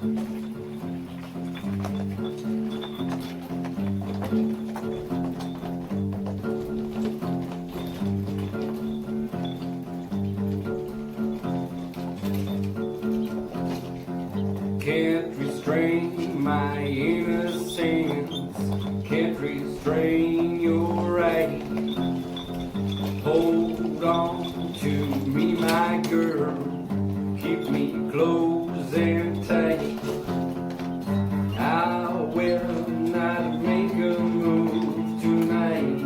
Can't restrain my innocence, can't restrain your right. Hold on to me, my girl, keep me close and tight. I will not make a move tonight.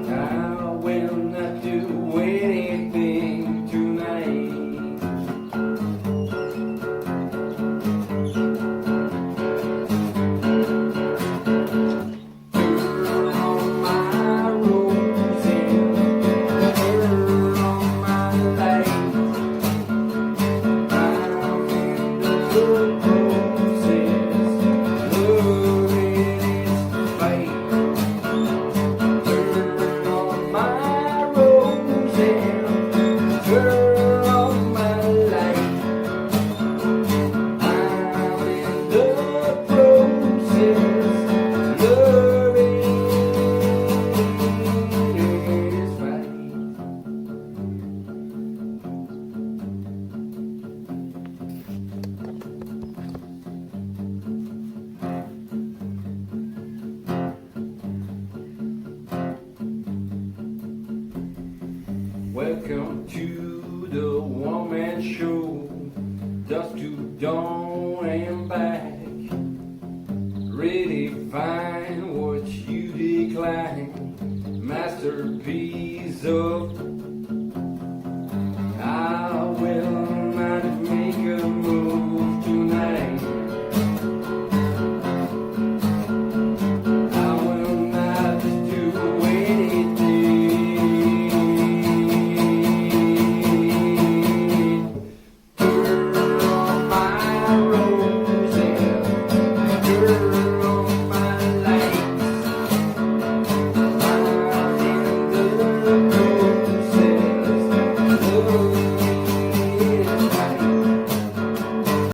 I will not do anything tonight. Welcome to the one-man show, dusk to dawn and back. Redefine what you decline, masterpiece of I will